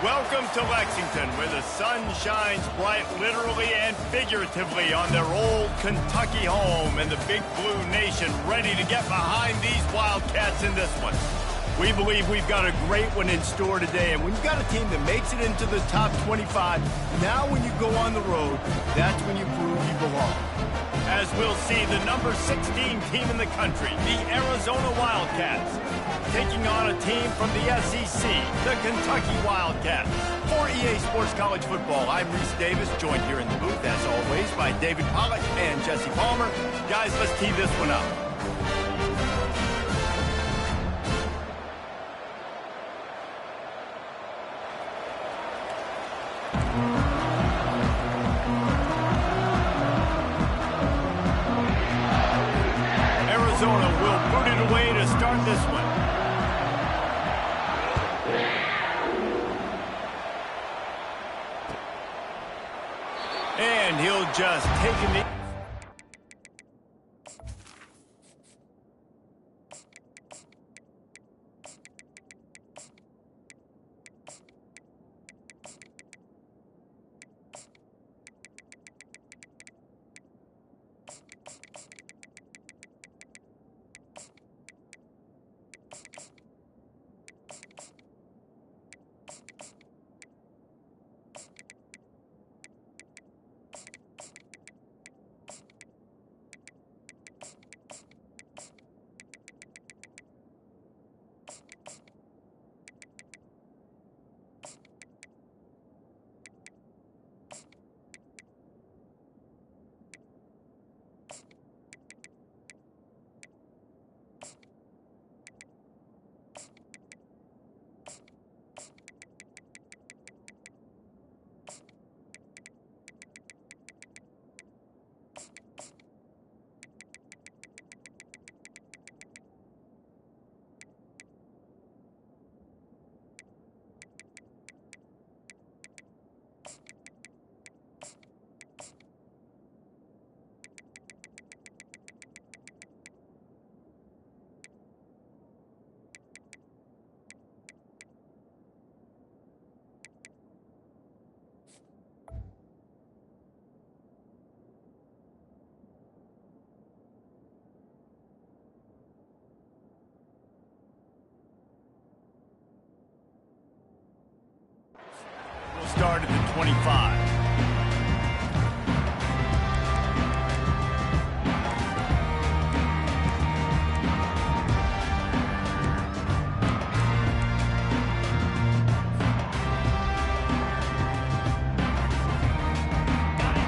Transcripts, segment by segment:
Welcome to Lexington, where the sun shines bright literally and figuratively on their old Kentucky home, and the Big Blue Nation ready to get behind these Wildcats in this one. We believe we've got a great one in store today, and when you've got a team that makes it into the top 25, now when you go on the road, that's when you prove you belong. As we'll see, the number 16 team in the country, the Arizona Wildcats, taking on a team from the SEC, the Kentucky Wildcats. For EA Sports College Football, I'm Reese Davis, joined here in the booth, as always, by David Pollack and Jesse Palmer. Guys, let's tee this one up. Arizona will put it away to start this one. And he'll just take him. Start at the 25.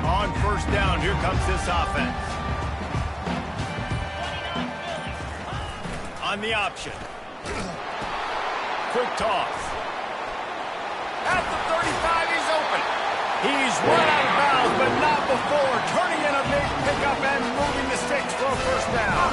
On first down, here comes this offense. On the option. Quick toss. At the 35, he's open. He's run out of bounds, but not before turning in a big pickup and moving the sticks for a first down.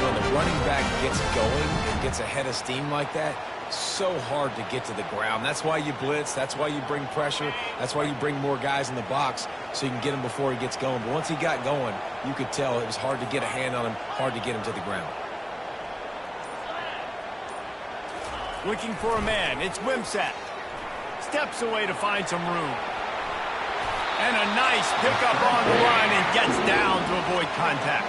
When the running back gets going and gets ahead of steam like that, so hard to get to the ground. That's why you blitz. That's why you bring pressure. That's why you bring more guys in the box so you can get him before he gets going. But once he got going, you could tell it was hard to get a hand on him, hard to get him to the ground. Looking for a man. It's Wimsatt. Steps away to find some room. And a nice pickup on the run and gets down to avoid contact.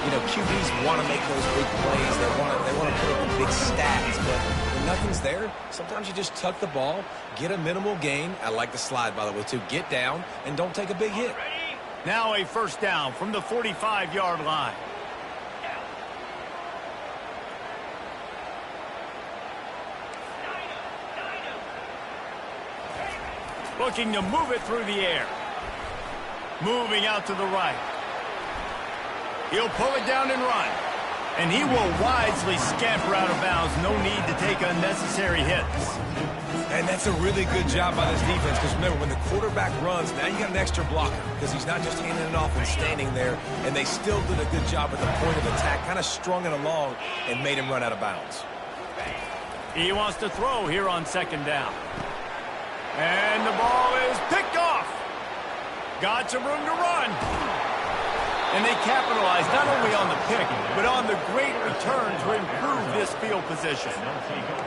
You know, QBs want to make those big plays. They want to put up the big stats, but when nothing's there, sometimes you just tuck the ball, get a minimal gain. I like the slide, by the way, too. Get down and don't take a big hit. Now a first down from the 45-yard line. Looking to move it through the air. Moving out to the right. He'll pull it down and run. And he will wisely scamper out of bounds. No need to take unnecessary hits. And that's a really good job by this defense, because remember, when the quarterback runs, now you got an extra blocker, because he's not just handing it off and standing there, and they still did a good job at the point of attack, kind of strung it along and made him run out of bounds. He wants to throw here on second down. And the ball is picked off. Got some room to run. And they capitalize not only on the pick, but on the great return to improve this field position.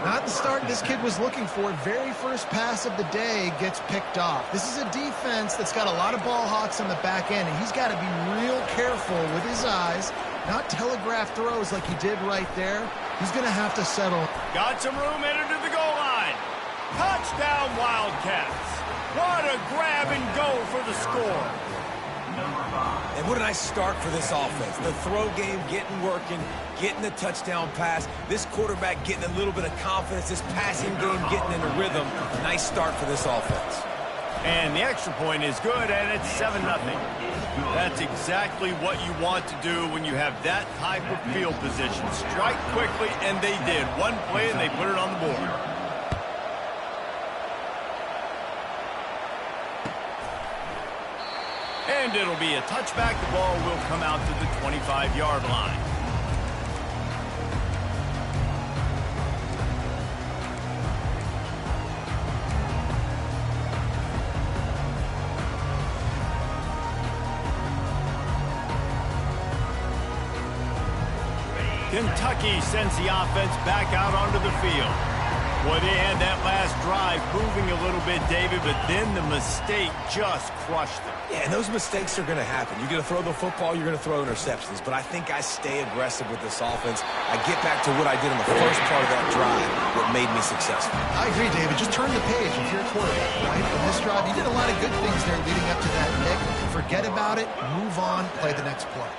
Not the start this kid was looking for. Very first pass of the day gets picked off. This is a defense that's got a lot of ball hawks on the back end, and he's got to be real careful with his eyes, not telegraph throws like he did right there. He's going to have to settle. Got some room headed to the goal line. Touchdown, Wildcats. What a grab and go for the score. And what a nice start for this offense. The throw game getting working, getting the touchdown pass. This quarterback getting a little bit of confidence. This passing game getting in a rhythm. Nice start for this offense. And the extra point is good, and it's 7-0. That's exactly what you want to do when you have that type of field position. Strike quickly, and they did. One play, and they put it on the board. And it'll be a touchback. The ball will come out to the 25-yard line. Kentucky sends the offense back out onto the field. Boy, they had that last drive moving a little bit, David, but then the mistake just crushed them. Yeah, and those mistakes are going to happen. You're going to throw the football, you're going to throw interceptions. But I think I stay aggressive with this offense. I get back to what I did in the first part of that drive, what made me successful. I agree, David. Just turn the page if you're a quarterback, right? In this drive, you did a lot of good things there leading up to that pick. Forget about it, move on, play the next play.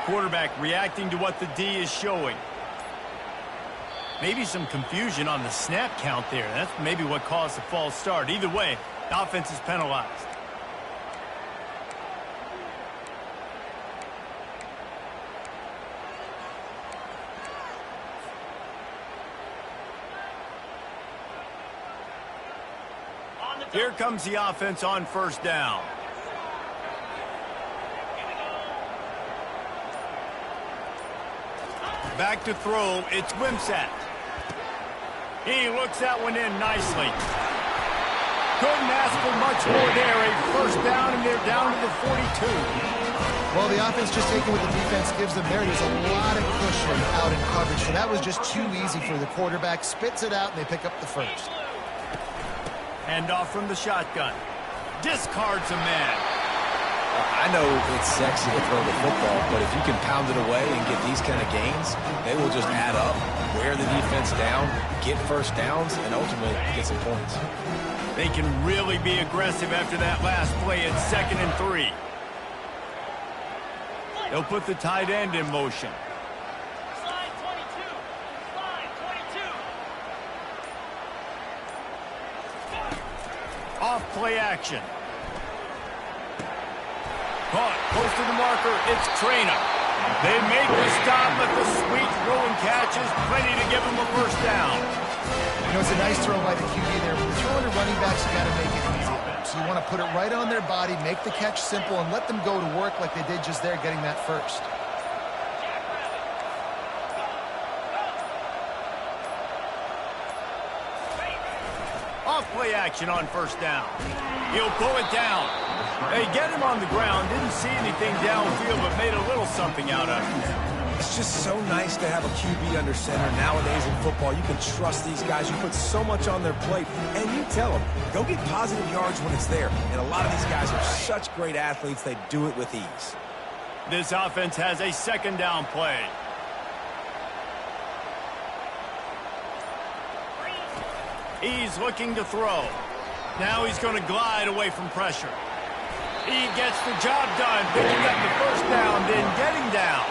Quarterback reacting to what the D is showing. Maybe some confusion on the snap count there. That's maybe what caused the false start. Either way, the offense is penalized. Here comes the offense on first down. Back to throw, it's Wimsatt. He looks that one in nicely. Couldn't ask for much more there. A first down, and they're down to the 42. Well, the offense just taking what the defense gives them there. There's a lot of cushion out in coverage, so that was just too easy for the quarterback. Spits it out, and they pick up the first. Hand off from the shotgun. Discards a man. I know it's sexy to throw the football, but if you can pound it away and get these kind of gains, they will just add up, wear the defense down, get first downs, and ultimately get some points. They can really be aggressive after that last play. It's 2nd and 3. They'll put the tight end in motion. Slide 22. Slide 22. Off play action. Caught, close to the marker, it's Trainer. They make the stop, but the sweet rolling catch is plenty to give them a first down. You know, it's a nice throw by the QB there. When you're throwing to running backs, you got to make it easy. So you want to put it right on their body, make the catch simple, and let them go to work like they did just there, getting that first. Off play action on first down. He'll pull it down. They get him on the ground. Didn't see anything downfield, but made a little something out of it. It's just so nice to have a QB under center. Nowadays in football, you can trust these guys. You put so much on their plate, and you tell them, go get positive yards when it's there. And a lot of these guys are such great athletes, they do it with ease. This offense has a 2nd down play. He's looking to throw. Now he's going to glide away from pressure. He gets the job done, picking up the first down, then getting down.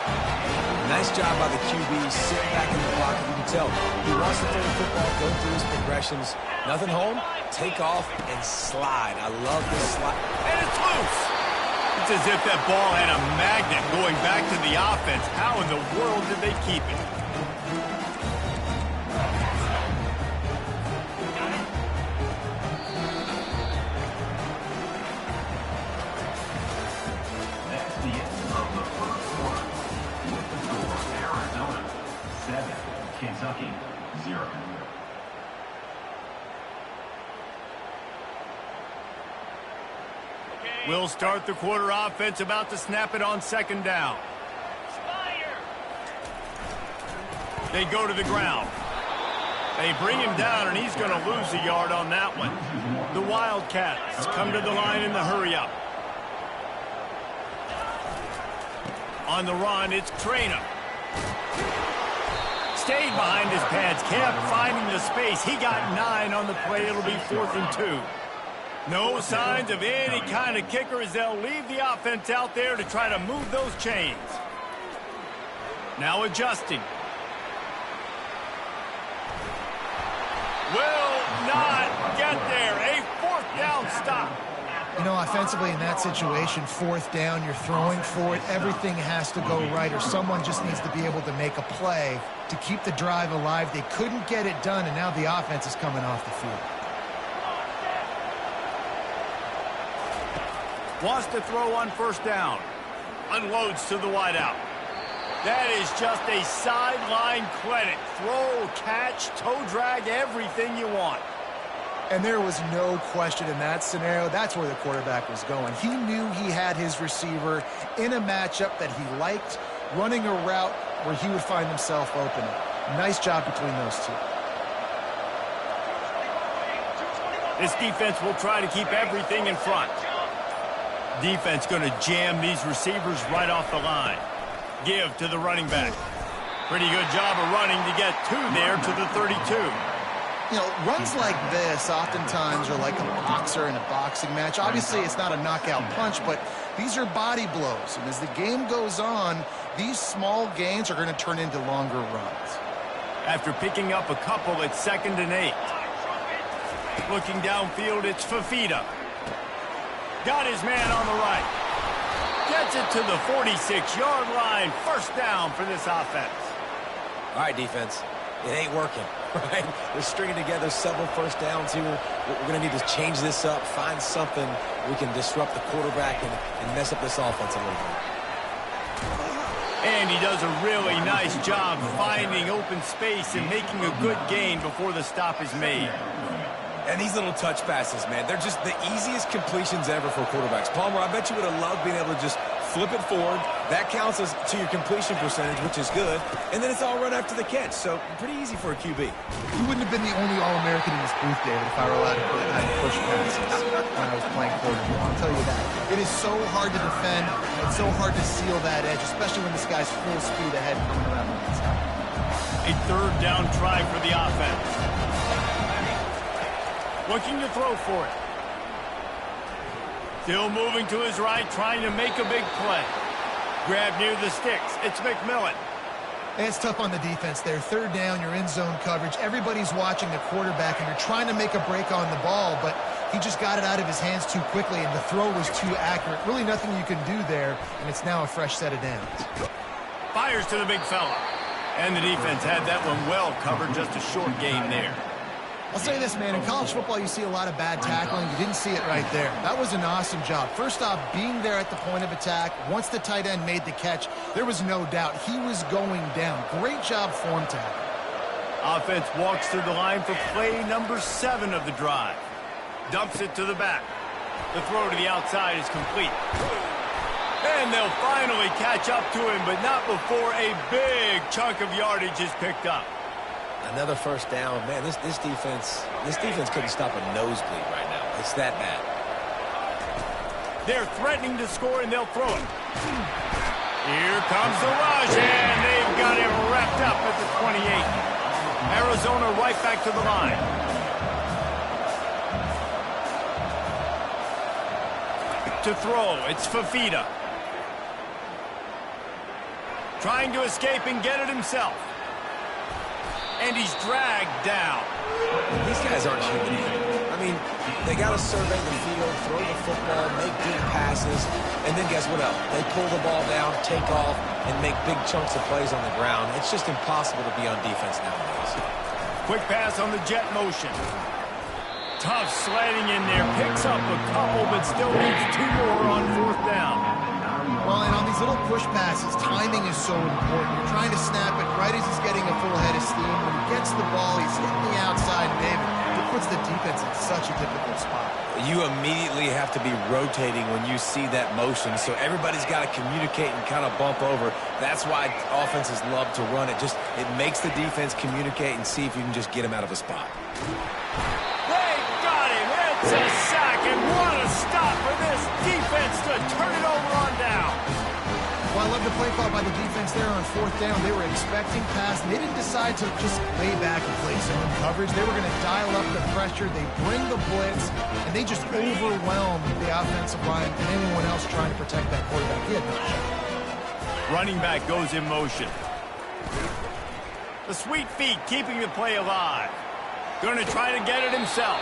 Nice job by the QB, sitting back in the pocket. You can tell he wants to throw the football, go through his progressions. Nothing home, take off, and slide. I love this slide. And it's loose. It's as if that ball had a magnet going back to the offense. How in the world did they keep it? Kentucky, 0. We'll start the quarter offense, about to snap it on second down. They go to the ground. They bring him down, and he's going to lose a yard on that one. The Wildcats come to the line in the hurry-up. On the run, it's Trainer. Stayed behind his pads, kept finding the space. He got 9 on the play. It'll be 4th and 2. No signs of any kind of kicker as they'll leave the offense out there to try to move those chains. Now adjusting. Will not get there. A 4th down stop. You know, offensively in that situation, 4th down, you're throwing for it. Everything has to go right, or someone just needs to be able to make a play to keep the drive alive. They couldn't get it done, and now the offense is coming off the field. Wants to throw on 1st down. Unloads to the wideout. That is just a sideline clinic. Throw, catch, toe drag, everything you want. And there was no question in that scenario. That's where the quarterback was going. He knew he had his receiver in a matchup that he liked, running a route where he would find himself open. Nice job between those two. This defense will try to keep everything in front. Defense going to jam these receivers right off the line. Give to the running back. Pretty good job of running to get 2 there to the 32. You know, runs like this oftentimes are like a boxer in a boxing match. Obviously, it's not a knockout punch, but these are body blows. And as the game goes on, these small gains are going to turn into longer runs. After picking up a couple, it's 2nd and 8. Looking downfield, it's Fafita. Got his man on the right. Gets it to the 46-yard line. 1st down for this offense. All right, defense. It ain't working, right? They're stringing together several 1st downs here. We're going to need to change this up, find something we can disrupt the quarterback and mess up this offense a little bit. And he does a really nice job finding open space and making a good gain before the stop is made. And these little touch passes, man, they're just the easiest completions ever for quarterbacks. Palmer, I bet you would have loved being able to just flip it forward. That counts as to your completion percentage, which is good. And then it's all run after the catch, so pretty easy for a QB. You wouldn't have been the only All-American in this booth, David, if I were allowed to push passes when I was playing quarterback. I'll tell you that. It is so hard to defend. It's so hard to seal that edge, especially when this guy's full speed ahead coming around the inside. A 3rd down try for the offense. Looking to throw for it. Still moving to his right, trying to make a big play. Grab near the sticks. It's McMillan. It's tough on the defense there. 3rd down, you're in zone coverage. Everybody's watching the quarterback, and you're trying to make a break on the ball, but he just got it out of his hands too quickly, and the throw was too accurate. Really nothing you can do there, and it's now a fresh set of downs. Fires to the big fella. And the defense had that one well covered, just a short gain there. I'll say this, man, in college football, you see a lot of bad tackling. You didn't see it right there. That was an awesome job. First off, being there at the point of attack. Once the tight end made the catch, there was no doubt he was going down. Great job form tackle. Offense walks through the line for play number 7 of the drive. Dumps it to the back. The throw to the outside is complete. And they'll finally catch up to him, but not before a big chunk of yardage is picked up. Another 1st down. Man, this defense couldn't stop a nosebleed right now. It's that bad. They're threatening to score, and they'll throw it. Here comes the rush, and they've got him wrapped up at the 28. Arizona right back to the line. To throw, it's Fafita. Trying to escape and get it himself. And he's dragged down. These guys aren't human. I mean, they got to survey the field, throw the football, make deep passes, and then guess what else? They pull the ball down, take off, and make big chunks of plays on the ground. It's just impossible to be on defense nowadays. Quick pass on the jet motion. Tough sliding in there. Picks up a couple, but still needs 2 more on 4th down. Well, and on these little push passes, timing is so important. You're trying to snap it right as he's getting a full head of steam. When he gets the ball, he's hitting the outside. David, the puts the defense in such a difficult spot. You immediately have to be rotating when you see that motion, so everybody's got to communicate and kind of bump over. That's why offenses love to run it. It makes the defense communicate and see if you can just get him out of a spot. They got him. It's a sack, and what a stop for this defense to turn it over on down. Well, I love the play call by the defense there on 4th down. They were expecting pass, and they didn't decide to just lay back and play zone coverage. They were going to dial up the pressure. They bring the blitz, and they just overwhelm the offensive line and anyone else trying to protect that quarterback. He had no shot. Running back goes in motion. The sweet feet keeping the play alive. Going to try to get it himself.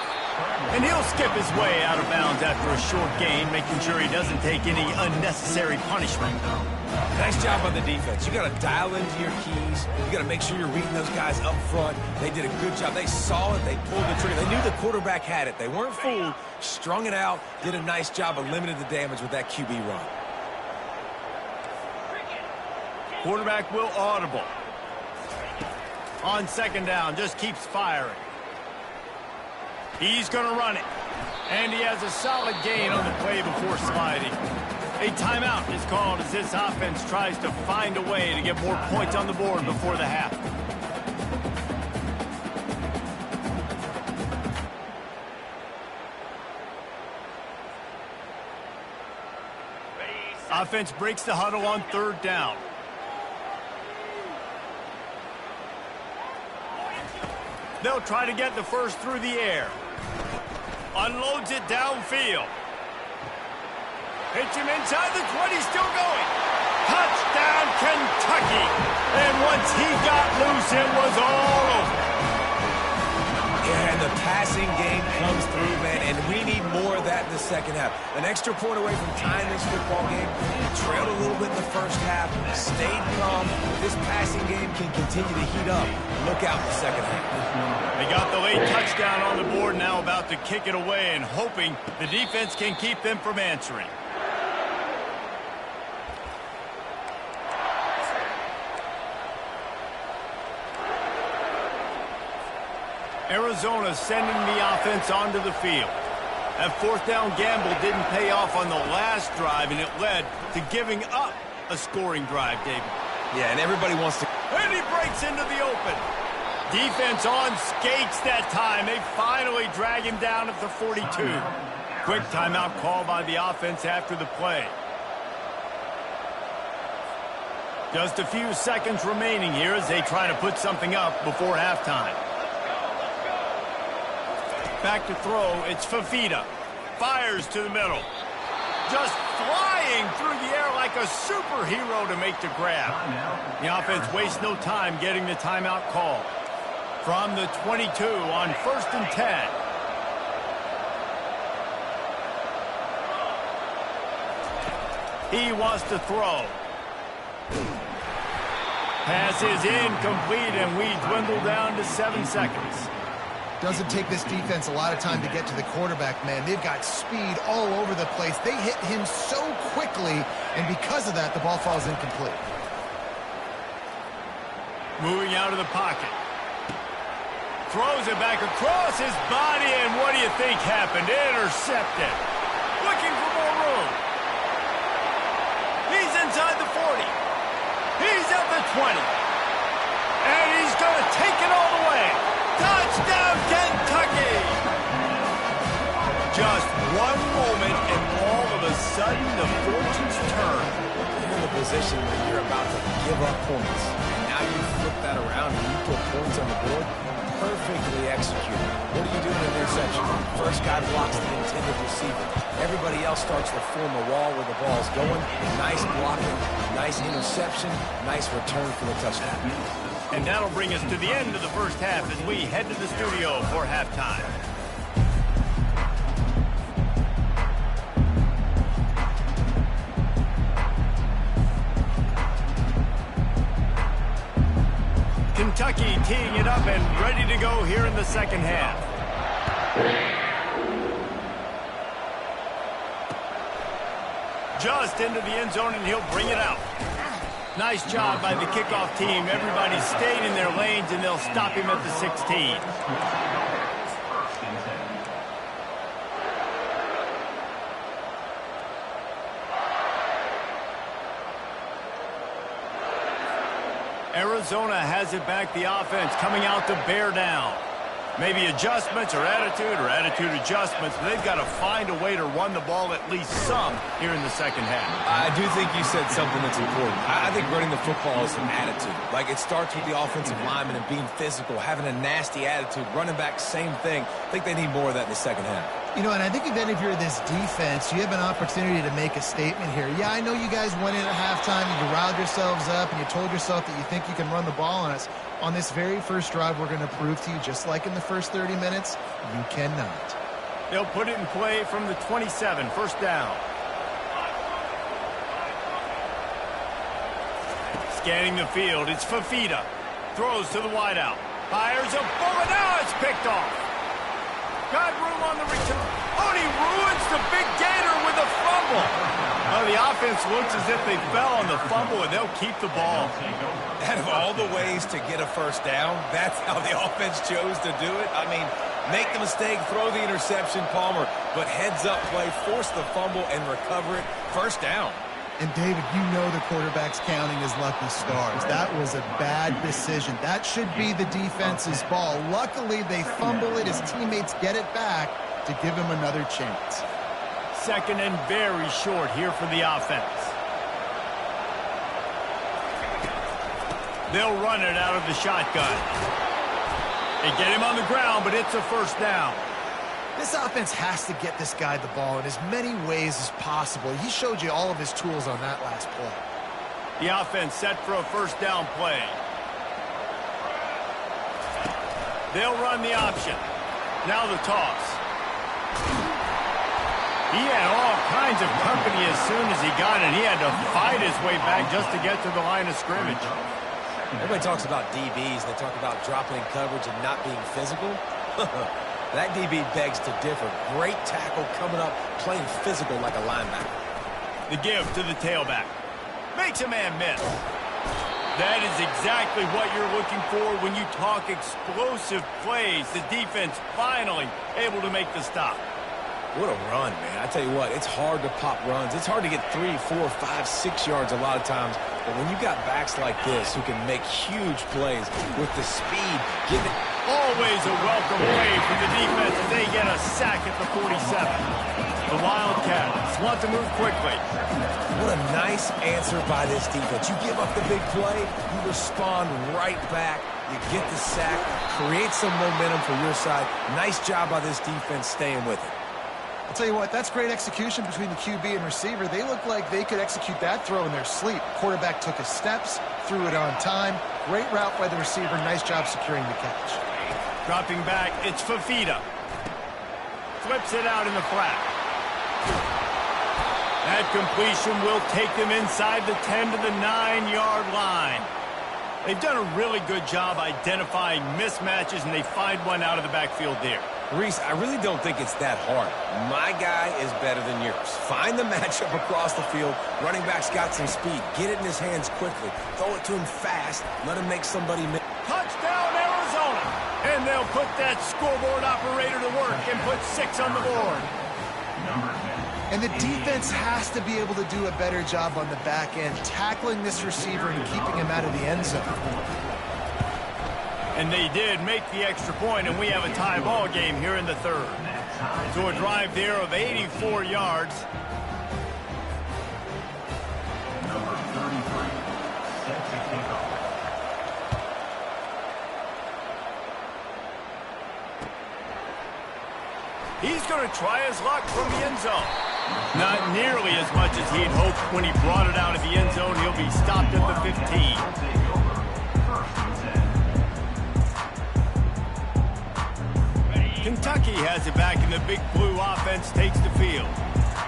And he'll skip his way out of bounds after a short gain, making sure he doesn't take any unnecessary punishment. Nice job on the defense. You got to dial into your keys. You got to make sure you're reading those guys up front. They did a good job. They saw it. They pulled the trigger. They knew the quarterback had it. They weren't fooled. Strung it out. Did a nice job of limiting the damage with that QB run. Quarterback will audible. On 2nd down, just keeps firing. He's going to run it. And he has a solid gain on the play before sliding. A timeout is called as this offense tries to find a way to get more points on the board before the half. Offense breaks the huddle on 3rd down. They'll try to get the first through the air. Unloads it downfield. Hits him inside the 20, still going. Touchdown, Kentucky. And once he got loose, it was all over. Yeah, and the passing game comes through, man, and we need more of that in the second half. An extra point away from tying this football game. We trailed a little bit in the first half, stayed calm. This passing game can continue to heat up. Look out in the second half. They got the late touchdown on the board, now about to kick it away and hoping the defense can keep them from answering. Arizona sending the offense onto the field. That 4th down gamble didn't pay off on the last drive, and it led to giving up a scoring drive, David. Yeah, and everybody wants to... And he breaks into the open. Defense on skates that time. They finally drag him down at the 42. Quick timeout call by the offense after the play. Just a few seconds remaining here as they try to put something up before halftime. Back to throw, it's Fafita. Fires to the middle. Just flying through the air like a superhero to make the grab. The offense wastes no time getting the timeout call. From the 22 on 1st and 10. He wants to throw. Pass is incomplete, and we dwindle down to 7 seconds. Doesn't take this defense a lot of time to get to the quarterback, man. They've got speed all over the place. They hit him so quickly, and because of that, the ball falls incomplete. Moving out of the pocket. Throws it back across his body, and what do you think happened? Intercepted. Looking for more room. He's inside the 40. He's at the 20. And he's going to take it all the way. Touchdown, Kentucky! Just one moment, and all of a sudden, the fortunes turn. You're in a position where you're about to give up points. And now you flip that around and you put points on the board. Perfectly executed. What do you do in an interception? First guy blocks the intended receiver. Everybody else starts to form a wall where the ball's going. Nice blocking, nice interception, nice return for the touchdown. And that'll bring us to the end of the first half as we head to the studio for halftime. Kentucky teeing it up and ready to go here in the second half. Just into the end zone, and he'll bring it out. Nice job by the kickoff team. Everybody stayed in their lanes, and they'll stop him at the 16. Arizona has it back, the offense coming out to bear down. Maybe adjustments or attitude adjustments. They've got to find a way to run the ball at least some here in the second half. I do think you said something that's important. I think running the football is an attitude. Like, it starts with the offensive lineman and being physical, having a nasty attitude. Running back, same thing. I think they need more of that in the second half. You know, and I think then if you're this defense, you have an opportunity to make a statement here. Yeah, I know you guys went in at halftime, you riled yourselves up, and you told yourself that you think you can run the ball on us. On this very first drive, we're going to prove to you, just like in the first 30 minutes, you cannot. They'll put it in play from the 27, first down. Scanning the field, it's Fafita. Throws to the wideout. Fires a bullet, now it's picked off. Got room on the return. Oh, and he ruins the big gator with a fumble. Well, the offense looks as if they fell on the fumble, and they'll keep the ball. Out of all the ways to get a first down, that's how the offense chose to do it. I mean, make the mistake, throw the interception, Palmer, but heads-up play, force the fumble, and recover it. First down. And, David, you know the quarterback's counting his lucky stars. That was a bad decision. That should be the defense's ball. Luckily, they fumble it. His teammates get it back to give him another chance. Second and very short here for the offense. They'll run it out of the shotgun. They get him on the ground, but it's a first down. This offense has to get this guy the ball in as many ways as possible. He showed you all of his tools on that last play. The offense set for a first down play. They'll run the option. Now the toss. He had all kinds of company as soon as he got it. He had to fight his way back just to get to the line of scrimmage. Everybody talks about DBs. They talk about dropping in coverage and not being physical. That DB begs to differ. Great tackle coming up, playing physical like a linebacker. The give to the tailback. Makes a man miss. That is exactly what you're looking for when you talk explosive plays. The defense finally able to make the stop. What a run, man. I tell you what, it's hard to pop runs. It's hard to get 3, 4, 5, 6 yards a lot of times. But when you got backs like this who can make huge plays with the speed, getting it. Always a welcome play for the defense as they get a sack at the 47. The Wildcats want to move quickly. What a nice answer by this defense. You give up the big play, you respond right back, you get the sack, create some momentum for your side. Nice job by this defense staying with it. I'll tell you what, that's great execution between the QB and receiver. They look like they could execute that throw in their sleep. Quarterback took his steps, threw it on time. Great route by the receiver. Nice job securing the catch. Dropping back, it's Fafita. Flips it out in the flat. That completion will take them inside the 10 to the 9-yard line. They've done a really good job identifying mismatches, and they find one out of the backfield there. Reese, I really don't think it's that hard. My guy is better than yours. Find the matchup across the field. Running back's got some speed. Get it in his hands quickly. Throw it to him fast. Let him make somebody miss. Touchdown, Arizona! And they'll put that scoreboard operator to work and put 6 on the board. And the defense has to be able to do a better job on the back end, tackling this receiver and keeping him out of the end zone. And they did make the extra point, and we have a tie ball game here in the third. So a drive there of 84 yards. Number 33, set to kick off. He's going to try his luck from the end zone. Not nearly as much as he'd hoped when he brought it out of the end zone. He'll be stopped at the 15. Kentucky has it back, and the Big Blue offense takes the field.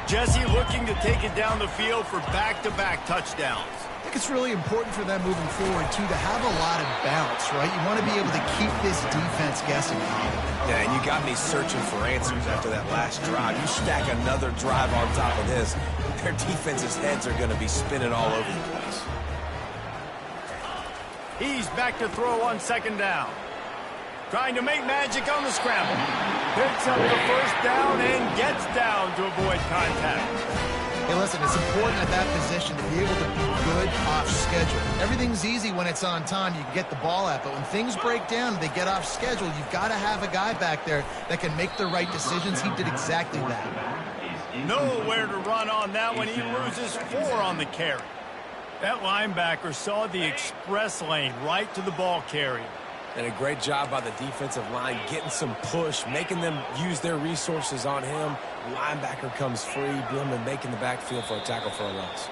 Jesse looking to take it down the field for back-to-back touchdowns. I think it's really important for them moving forward, too, to have a lot of bounce, right? You want to be able to keep this defense guessing. Yeah, and you got me searching for answers after that last drive. You stack another drive on top of this, their defense's heads are going to be spinning all over the place. He's back to throw on second down. Trying to make magic on the scramble. Picks up the first down and gets down to avoid contact. Hey, listen, it's important at that position to be able to be good off schedule. Everything's easy when it's on time. You can get the ball out, but when things break down and they get off schedule, you've got to have a guy back there that can make the right decisions. He did exactly that. Nowhere to run on that one. He loses 4 on the carry. That linebacker saw the express lane right to the ball carrier. And a great job by the defensive line getting some push, making them use their resources on him. Linebacker comes free, boom, and making the backfield for a tackle for a loss.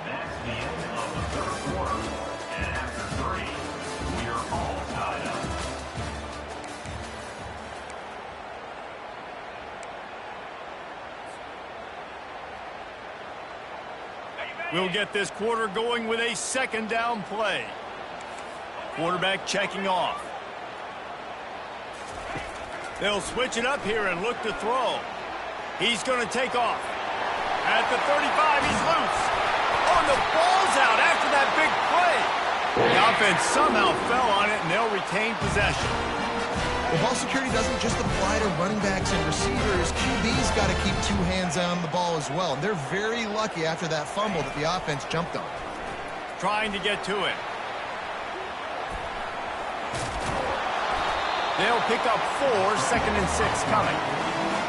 That's the end of the third quarter. And after 3, we are all tied up. We'll get this quarter going with a second down play. Quarterback checking off. They'll switch it up here and look to throw. He's going to take off. At the 35, he's loose. Oh, and the ball's out after that big play. The offense somehow fell on it, and they'll retain possession. Well, ball security doesn't just apply to running backs and receivers. QB's got to keep 2 hands on the ball as well. And they're very lucky after that fumble that the offense jumped on. Trying to get to it. They'll pick up 4, 2nd and 6 coming.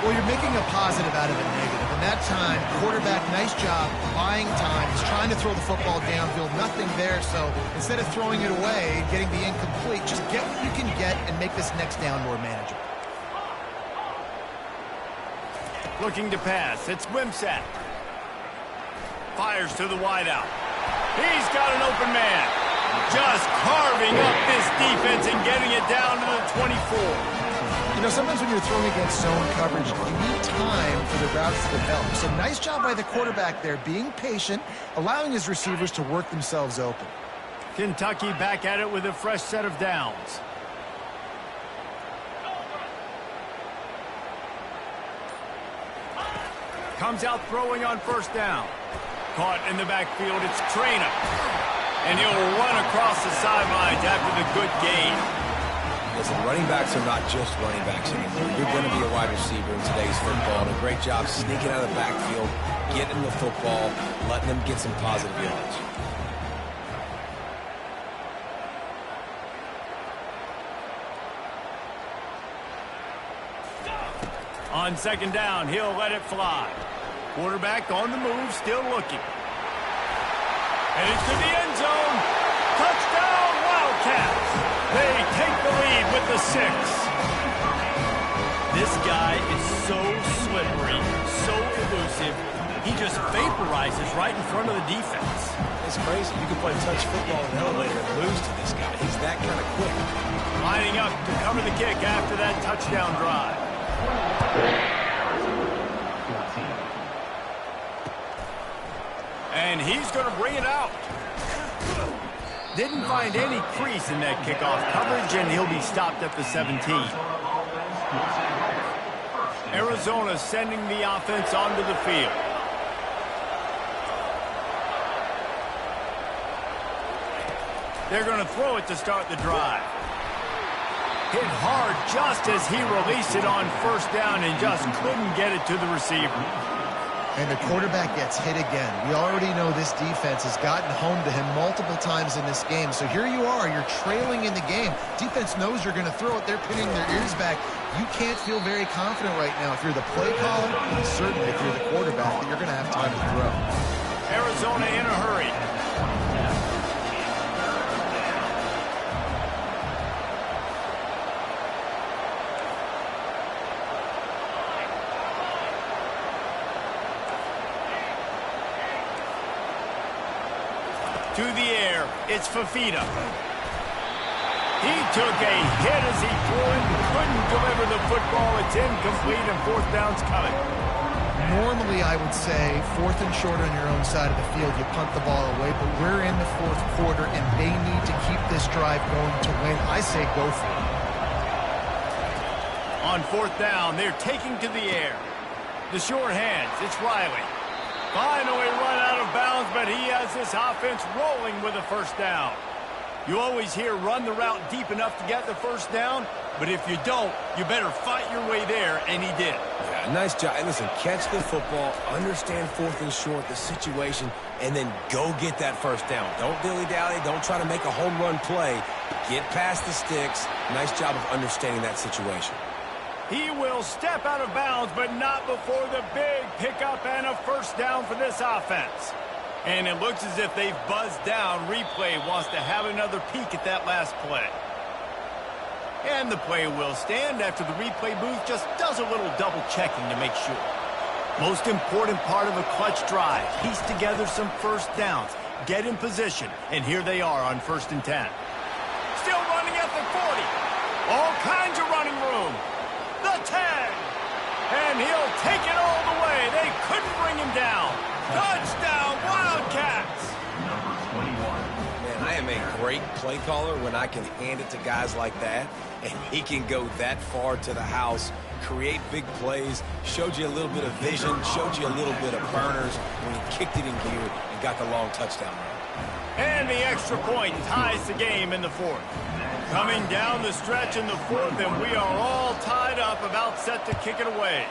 Well, you're making a positive out of a negative. And that time, quarterback, nice job, buying time. He's trying to throw the football downfield. Nothing there, so instead of throwing it away and getting the incomplete, just get what you can get and make this next down more manageable. Looking to pass. It's Wimsatt. Fires to the wideout. He's got an open man. Just carving up this defense and getting it down to the 24. You know, sometimes when you're throwing against zone coverage, you need time for the routes to develop. So nice job by the quarterback there, being patient, allowing his receivers to work themselves open. Kentucky back at it with a fresh set of downs. Comes out throwing on first down. Caught in the backfield, it's Trainer. And he'll run across the sidelines after the good gain. Listen, running backs are not just running backs anymore. You're going to be a wide receiver in today's football. And a great job sneaking out of the backfield, getting the football, letting them get some positive yards. On second down, he'll let it fly. Quarterback on the move, still looking. Headed to the end zone. Touchdown, Wildcats. They take the lead with the 6. This guy is so slippery, so elusive. He just vaporizes right in front of the defense. It's crazy. You can play touch football in an elevator and lose to this guy. He's that kind of quick. Lining up to cover the kick after that touchdown drive. And he's going to bring it out. Didn't find any crease in that kickoff coverage, and he'll be stopped at the 17. Arizona sending the offense onto the field. They're going to throw it to start the drive. Hit hard just as he released it on first down and just couldn't get it to the receiver. And the quarterback gets hit again. We already know this defense has gotten home to him multiple times in this game. So here you are, you're trailing in the game. Defense knows you're going to throw it. They're pinning their ears back. You can't feel very confident right now if you're the play caller, and certainly if you're the quarterback, that you're going to have time to throw. Arizona in a hurry. To the air, it's Fafita. He took a hit as he threw it, couldn't deliver the football. It's incomplete and 4th down's coming. Normally, I would say 4th and short on your own side of the field, you punt the ball away, but we're in the 4th quarter, and they need to keep this drive going to win. I say go for it. On 4th down, they're taking to the air. The short hands, it's Riley. Finally run out of bounds, but he has this offense rolling with a first down. You always hear run the route deep enough to get the first down, but if you don't, you better fight your way there, and he did. Yeah, nice job. And listen, catch the football, understand 4th and short, the situation, and then go get that first down. Don't dilly-dally. Don't try to make a home run play. Get past the sticks. Nice job of understanding that situation. He will step out of bounds, but not before the big pickup and a first down for this offense. And it looks as if they've buzzed down. Replay wants to have another peek at that last play. And the play will stand after the replay booth just does a little double checking to make sure. Most important part of a clutch drive. Piece together some first downs. Get in position. And here they are on 1st and 10. Still running at the 40. All kinds of running room. The 10. And he'll take it all the way. They couldn't bring him down. Touchdown, Wildcats. Number 21. Man, I am a great play caller when I can hand it to guys like that, and he can go that far to the house, create big plays, showed you a little bit of vision, showed you a little bit of burners when he kicked it in gear and got the long touchdown run. And the extra point ties the game in the 4th. Coming down the stretch in the 4th, and we are all tied up, about set to kick it away.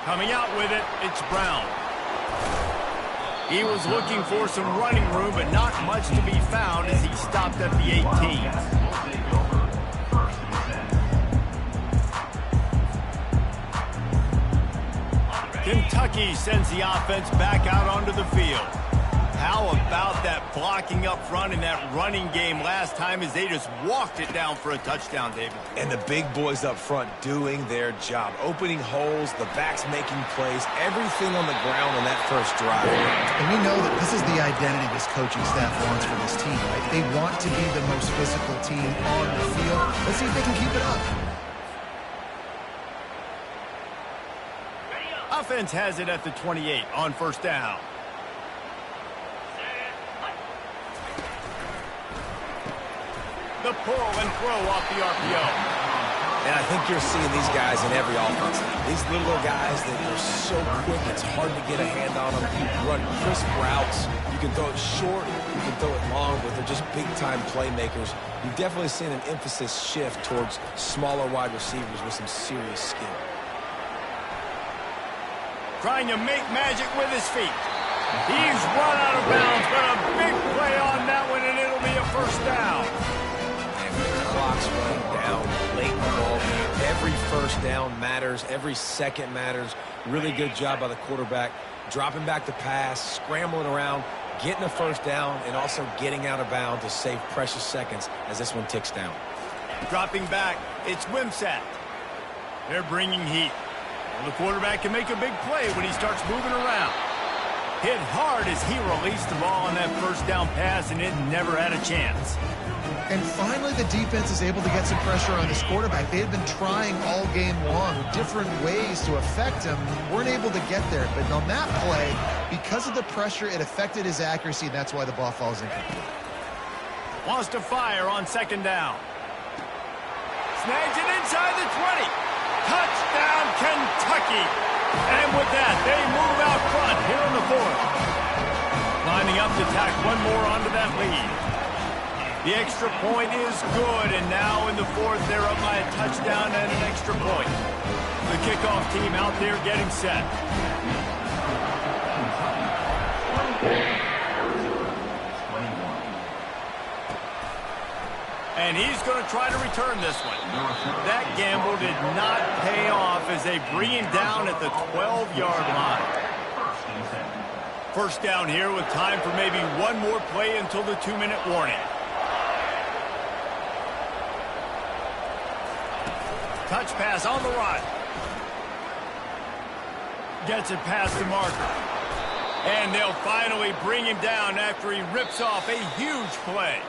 Coming out with it, it's Brown. He was looking for some running room, but not much to be found as he stopped at the 18. Will take over 1st and 10. Kentucky sends the offense back out onto the field. How about that blocking up front in that running game last time as they just walked it down for a touchdown, David? And the big boys up front doing their job, opening holes, the backs making plays, everything on the ground on that first drive. And we know that this is the identity this coaching staff wants for this team, right? They want to be the most physical team on the field. Let's see if they can keep it up. Offense has it at the 28 on 1st down. The pull and throw off the RPO. And I think you're seeing these guys in every offense now. These little guys that are so quick, it's hard to get a hand on them. You run crisp routes. You can throw it short, you can throw it long, but they're just big-time playmakers. You've definitely seen an emphasis shift towards smaller wide receivers with some serious skill. Trying to make magic with his feet. He's run out of bounds, but a big play on that one, and it'll be a first down. Clock's running down late in the ball game. Every first down matters. Every second matters. Really good job by the quarterback. Dropping back to pass, scrambling around, getting a first down, and also getting out of bounds to save precious seconds as this one ticks down. Dropping back, it's Wimsatt. They're bringing heat. Well, the quarterback can make a big play when he starts moving around. Hit hard as he released the ball on that first down pass, and it never had a chance. And finally, the defense is able to get some pressure on this quarterback. They had been trying all game long different ways to affect him. Weren't able to get there. But on that play, because of the pressure, it affected his accuracy, and that's why the ball falls incomplete. Wants to fire on 2nd down. Snags it inside the 20. Touchdown, Kentucky. And with that, they move out front here in the 4th. Lining up to tack one more onto that lead. The extra point is good, and now in the 4th, they're up by a touchdown and an extra point. The kickoff team out there getting set. And he's going to try to return this one. That gamble did not pay off as they bring him down at the 12-yard line. First down here with time for maybe one more play until the 2-minute warning. Touch pass on the run. Gets it past the marker. And they'll finally bring him down after he rips off a huge play.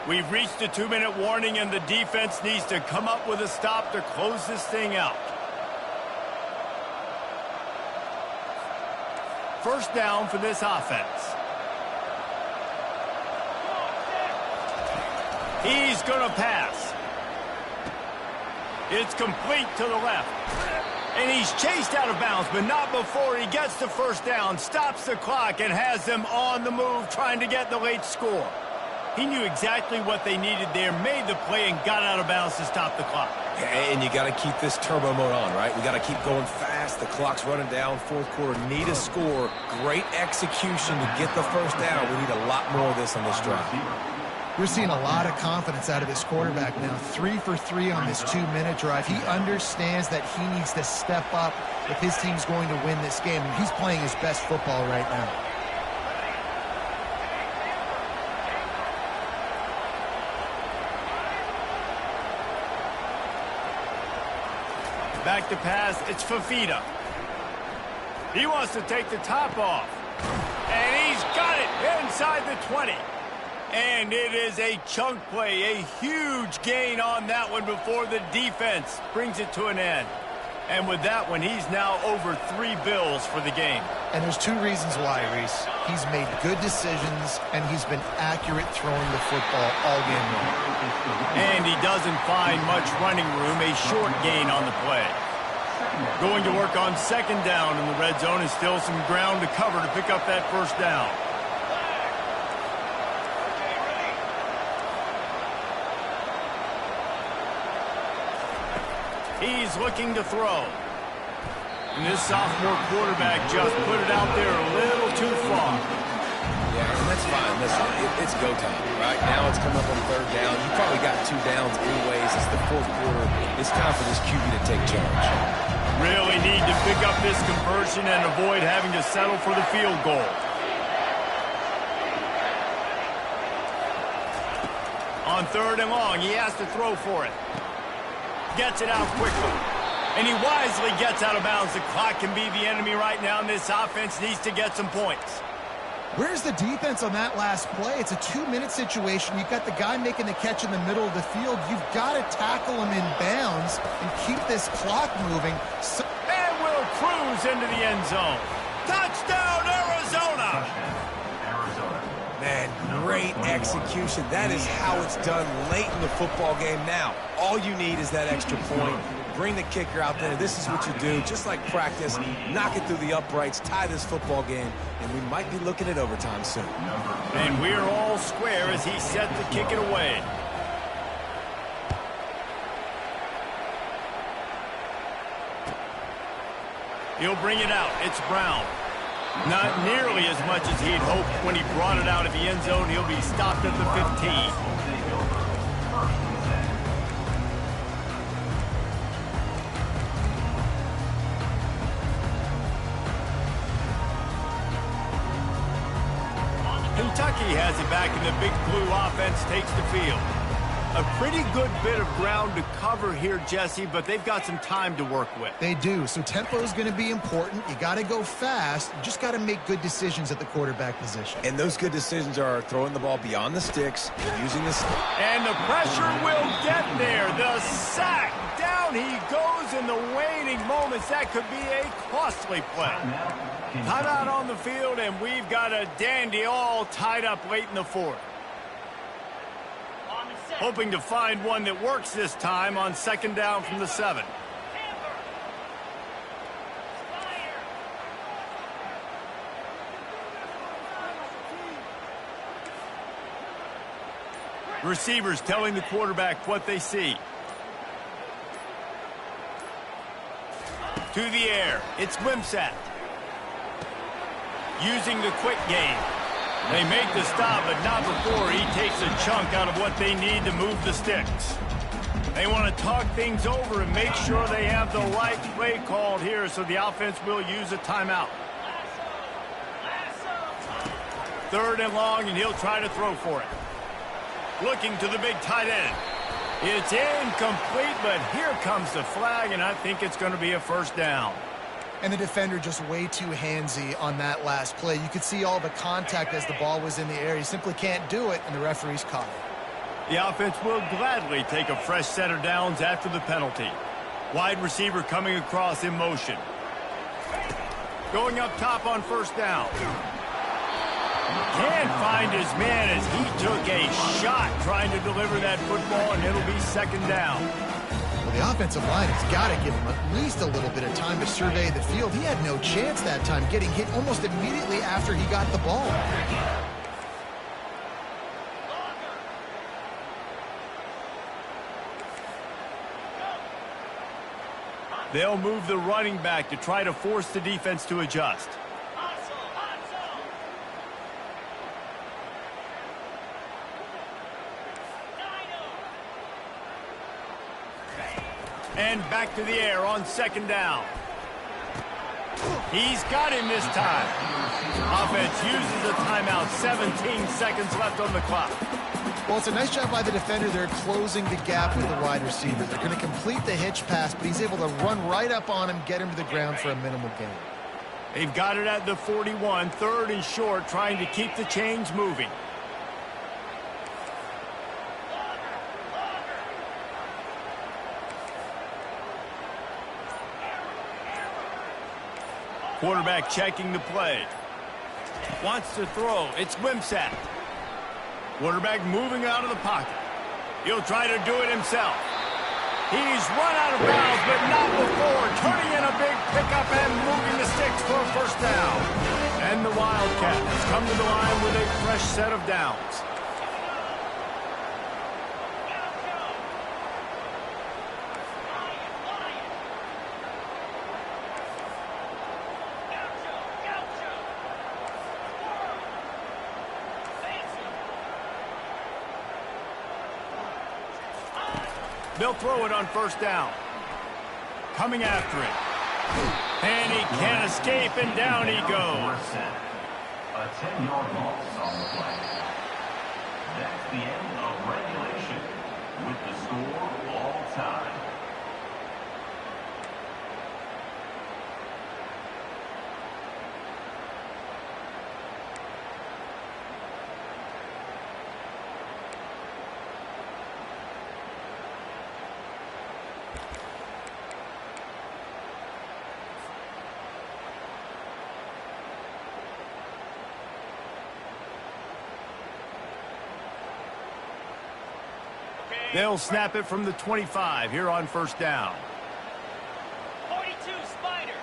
We've reached the 2-minute warning, and the defense needs to come up with a stop to close this thing out. First down for this offense. He's going to pass. It's complete to the left. And he's chased out of bounds, but not before he gets the first down, stops the clock, and has them on the move trying to get the late score. He knew exactly what they needed there, made the play, and got out of bounds to stop the clock. And you got to keep this turbo mode on, right? We got to keep going fast. The clock's running down. Fourth quarter, need a score. Great execution to get the first down. We need a lot more of this on this drive. We're seeing a lot of confidence out of this quarterback now. 3 for 3 on this 2-minute drive. He understands that he needs to step up if his team's going to win this game. And he's playing his best football right now. Back to pass, it's Fafita. He wants to take the top off. And he's got it inside the 20. And it is a chunk play, a huge gain on that one before the defense brings it to an end. And with that one, he's now over 3 bills for the game. And there's 2 reasons why, Reese. He's made good decisions, and he's been accurate throwing the football all game long. And he doesn't find much running room, a short gain on the play. Going to work on second down in the red zone, and still some ground to cover to pick up that first down. He's looking to throw. And this sophomore quarterback just put it out there a little too far. Yeah, and that's fine. Listen, it's go time, right? Now it's coming up on third down. You probably got 2 downs anyways. It's the fourth quarter. It's time for this QB to take charge. Really need to pick up this conversion and avoid having to settle for the field goal. On third and long, he has to throw for it. Gets it out quickly. And he wisely gets out of bounds. The clock can be the enemy right now, and this offense needs to get some points. Where's the defense on that last play? It's a 2-minute situation. You've got the guy making the catch in the middle of the field. You've got to tackle him in bounds and keep this clock moving. And will cruise into the end zone. Touchdown, Arizona! Man, great execution. That is how it's done late in the football game now. All you need is that extra point. Bring the kicker out there. This is what you do. Just like practice, knock it through the uprights, tie this football game, and we might be looking at overtime soon. And we're all square as he's set to kick it away. He'll bring it out. It's Brown. Not nearly as much as he'd hoped when he brought it out of the end zone. He'll be stopped at the 15. Kentucky has it back, and the Big Blue offense takes the field. A pretty good bit of ground to cover here, Jesse, but they've got some time to work with. They do, so tempo is going to be important. You got to go fast. You just got to make good decisions at the quarterback position. And those good decisions are throwing the ball beyond the sticks, using the... And the pressure will get there. The sack. Down he goes in the waning moments. That could be a costly play. Timeout on the field, and we've got a dandy all tied up late in the fourth. Hoping to find one that works this time on second down from the 7. Receivers telling the quarterback what they see. To the air. It's Wimsatt. Using the quick game. They make the stop, but not before he takes a chunk out of what they need to move the sticks. They want to talk things over and make sure they have the right play called here, so the offense will use a timeout. Third and long, and he'll try to throw for it. Looking to the big tight end. It's incomplete, but here comes the flag, and I think it's going to be a first down. And the defender just way too handsy on that last play. You could see all the contact as the ball was in the air. He simply can't do it, and the referee's caught it. The offense will gladly take a fresh set of downs after the penalty. Wide receiver coming across in motion. Going up top on first down. Can't find his man as he took a shot trying to deliver that football, and it'll be second down. Well, The offensive line has got to give him at least a little bit of time to survey the field. He had no chance that time, getting hit almost immediately after he got the ball. They'll move the running back to try to force the defense to adjust. And back to the air on second down. He's got him this time. Offense uses a timeout. 17 seconds left on the clock. Well, it's a nice job by the defender. They're closing the gap with the wide receiver. They're going to complete the hitch pass, but he's able to run right up on him, get him to the ground for a minimal gain. They've got it at the 41, third and short, trying to keep the chains moving. Quarterback checking the play. Wants to throw. It's Wimsatt. Quarterback moving out of the pocket. He'll try to do it himself. He's run out of bounds, but not before. Turning in a big pickup and moving the sticks for a first down. And the Wildcats come to the line with a fresh set of downs. They'll throw it on first down. Coming after it. And he can't escape, and down he goes. A 10-yard loss on the play. That's the end of regulation with the score all time. They'll snap it from the 25 here on first down. 42, Spider.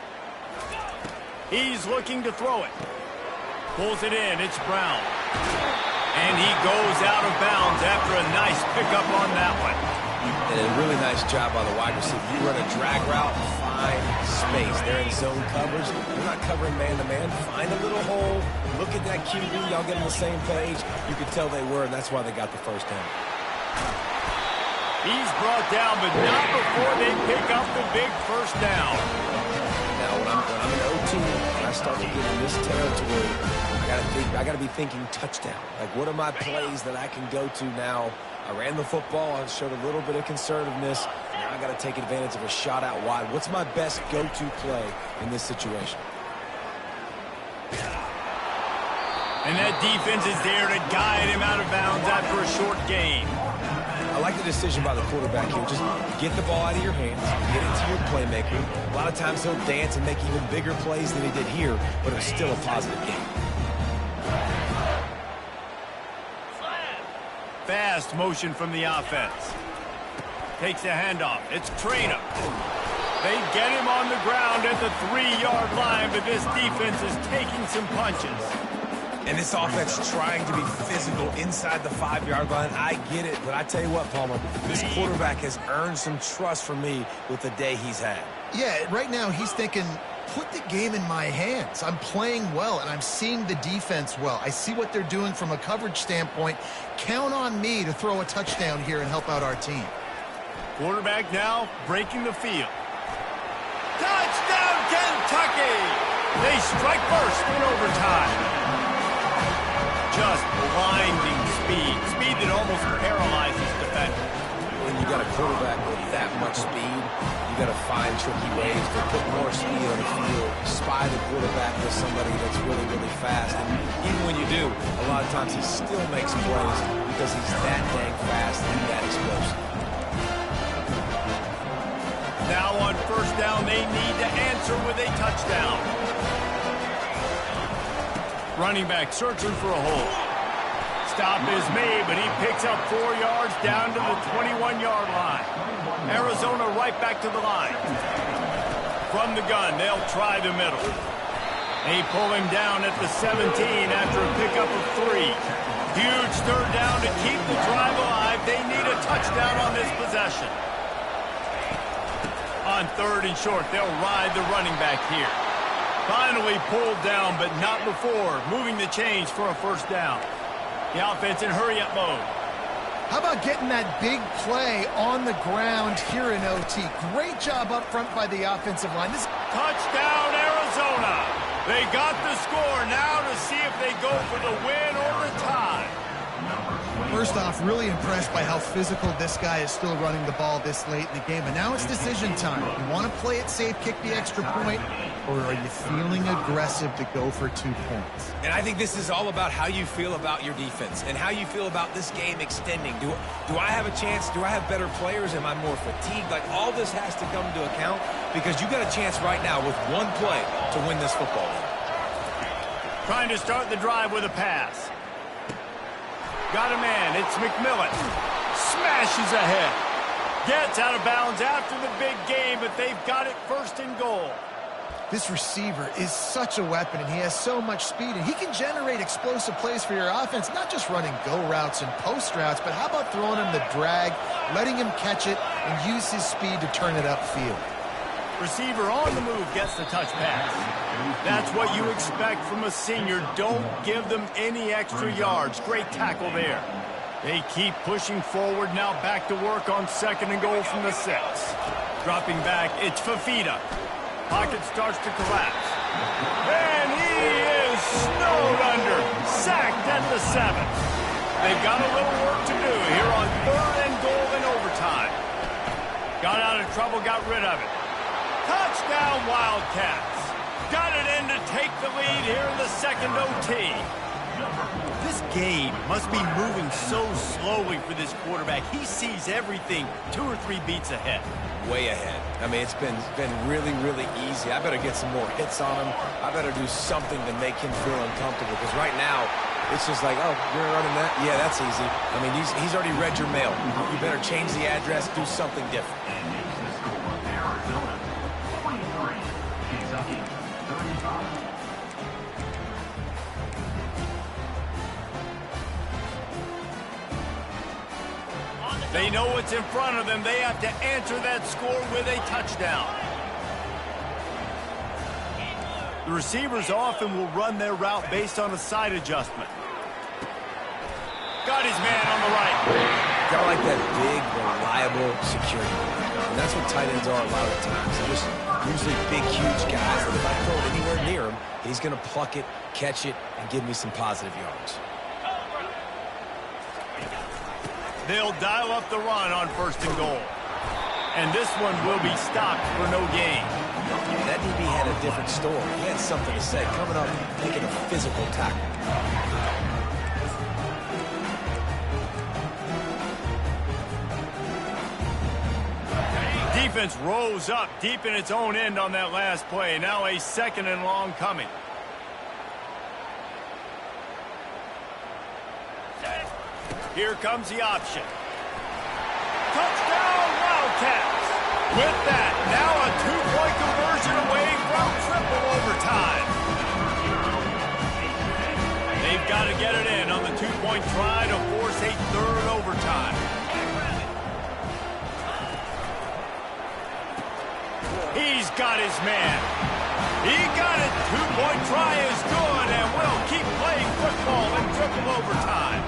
Go. He's looking to throw it. Pulls it in. It's Brown. And he goes out of bounds after a nice pickup on that one. And a really nice job by the wide receiver. You run a drag route, find space. They're in zone coverage. They're not covering man-to-man. Find a little hole. Look at that QB. Y'all get on the same page. You could tell they were, and that's why they got the first down. He's brought down, but not before they pick up the big first down. Now, when I'm in OT, and I start to get in this territory, I got to be thinking touchdown. Like, what are my plays that I can go to now? I ran the football. I showed a little bit of conservativeness. Now I got to take advantage of a shot out wide. What's my best go-to play in this situation? And that defense is there to guide him out of bounds after a short gain. I like the decision by the quarterback here. Just get the ball out of your hands, get it to your playmaker. A lot of times he'll dance and make even bigger plays than he did here, but it was still a positive game. Fast motion from the offense. Takes a handoff. It's Trainer. They get him on the ground at the 3-yard line, but this defense is taking some punches. And this offense trying to be physical inside the 5-yard line. I get it, but I tell you what, Palmer, this quarterback has earned some trust from me with the day he's had. Yeah, right now he's thinking, put the game in my hands. I'm playing well, and I'm seeing the defense well. I see what they're doing from a coverage standpoint. Count on me to throw a touchdown here and help out our team. Quarterback now breaking the field. Touchdown, Kentucky! They strike first in overtime. Just blinding speed. Speed that almost paralyzes defenders. When you got a quarterback with that much speed, you got to find tricky ways to put more speed on the field, spy the quarterback with somebody that's really, really fast. And even when you do, a lot of times he still makes plays because he's that dang fast and that explosive. Now on first down, they need to answer with a touchdown. Running back searching for a hole. stop is made, but he picks up 4 yards down to the 21-yard line. Arizona right back to the line. From the gun, they'll try the middle. They pull him down at the 17 after a pickup of 3. Huge third down to keep the drive alive. They need a touchdown on this possession. On 3rd and short, they'll ride the running back here. Finally pulled down, but not before. Moving the chains for a first down. The offense in hurry-up mode. How about getting that big play on the ground here in OT? Great job up front by the offensive line. Touchdown, Arizona. They got the score. Now to see if they go for the win or the tie. First off, really impressed by how physical this guy is still running the ball this late in the game. But now it's decision time. You want to play it safe, kick the extra point, or are you feeling aggressive to go for 2 points? And I think this is all about how you feel about your defense and how you feel about this game extending. Do I have a chance? Do I have better players? Am I more fatigued? Like, all this has to come into account because you got a chance right now with one play to win this football game. Trying to start the drive with a pass. Got a man. It's McMillan. Smashes ahead. Gets out of bounds after the big game, but they've got it 1st and goal. This receiver is such a weapon, and he has so much speed, and he can generate explosive plays for your offense, not just running go routes and post routes, but how about throwing him the drag, letting him catch it, and use his speed to turn it upfield. Receiver on the move gets the touch pass. That's what you expect from a senior. Don't give them any extra yards. Great tackle there. They keep pushing forward. Now back to work on 2nd and goal from the 6. Dropping back, it's Fafita. Pocket starts to collapse. And he is snowed under. Sacked at the 7. They've got a little work to do here on 3rd and goal in overtime. Got out of trouble, got rid of it. Touchdown, Wildcats. Got it in to take the lead here in the 2nd OT. This game must be moving so slowly for this quarterback. He sees everything 2 or 3 beats ahead. Way ahead. I mean, it's been really, really easy. I better get some more hits on him. I better do something to make him feel uncomfortable because right now it's just like, oh, you're running that? Yeah, that's easy. I mean, he's already read your mail. You better change the address, do something different. They know what's in front of them. They have to answer that score with a touchdown. The receivers often will run their route based on a side adjustment. Got his man on the right. Got like that big, reliable security. And that's what tight ends are a lot of the times. They're just usually big, huge guys that if I throw it anywhere near him, he's going to pluck it, catch it, and give me some positive yards. They'll dial up the run on 1st and goal. And this one will be stopped for no gain. That DB had a different story. He had something to say, coming up, making a physical tackle. Defense rose up deep in its own end on that last play. Now a 2nd and long coming. Here comes the option. Touchdown, Wildcats. With that, now a 2-point conversion away from triple overtime. They've got to get it in on the 2-point try to force a 3rd overtime. He's got his man. He got it. 2-point try is good, and will keep playing football in triple overtime.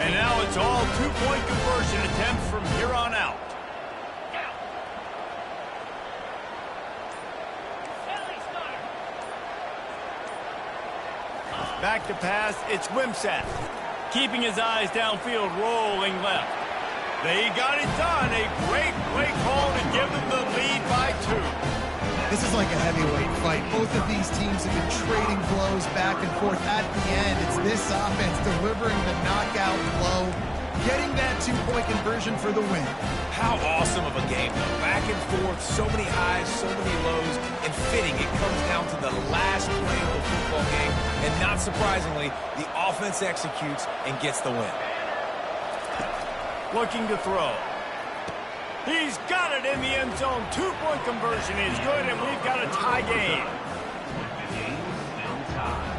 And now it's all 2-point conversion attempts from here on out. Back to pass, it's Wimsatt. Keeping his eyes downfield, rolling left. They got it done. A great play call to give them the lead by 2. This is like a heavyweight fight. Both of these teams have been trading blows back and forth. At the end, it's this offense delivering the knockout blow. getting that two-point conversion for the win. How awesome of a game, though. Back and forth, so many highs, so many lows, and fitting. It comes down to the last play of the football game, and not surprisingly, the offense executes and gets the win. Looking to throw. He's got it in the end zone. Two-point conversion is good, and we've got a tie game. With the game still tied.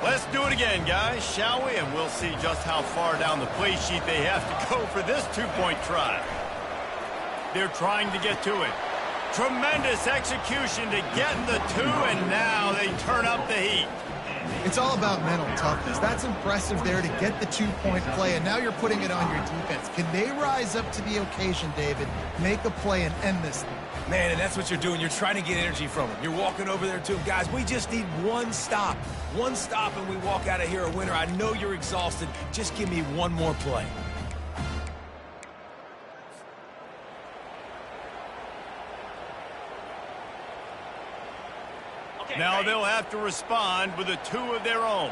Let's do it again, guys, shall we? And we'll see just how far down the play sheet they have to go for this two-point try. They're trying to get to it. Tremendous execution to get the two, and now they turn up the heat. It's all about mental toughness. That's impressive there to get the two-point play, and now you're putting it on your defense. Can they rise up to the occasion, David, make a play and end this thing? Man, and that's what you're doing. You're trying to get energy from them. You're walking over there to them. Guys, we just need one stop. One stop, and we walk out of here a winner. I know you're exhausted. Just give me one more play. Now they'll have to respond with a two of their own.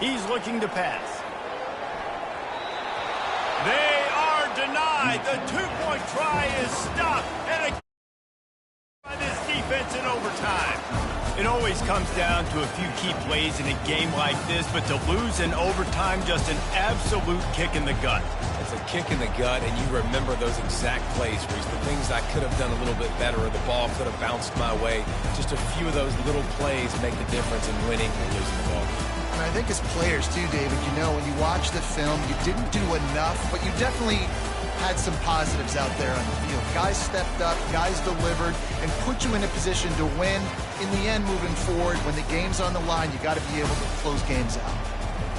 He's looking to pass. They are denied. The two-point try is stopped. And by this defense in overtime. It always comes down to a few key plays in a game like this, but to lose in overtime, just an absolute kick in the gut. It's a kick in the gut, and you remember those exact plays, Reese. The things I could have done a little bit better, or the ball could have bounced my way. Just a few of those little plays make the difference in winning or losing the ball. And I think as players too, David, you know, when you watch the film, you didn't do enough, but you definitely had some positives out there on the field. Guys stepped up, guys delivered, and put you in a position to win. In the end, moving forward, when the game's on the line, you got to be able to close games out.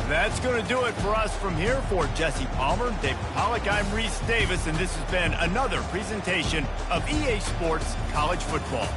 That's going to do it for us from here. For Jesse Palmer, David Pollack, I'm Reese Davis, and this has been another presentation of EA Sports College Football.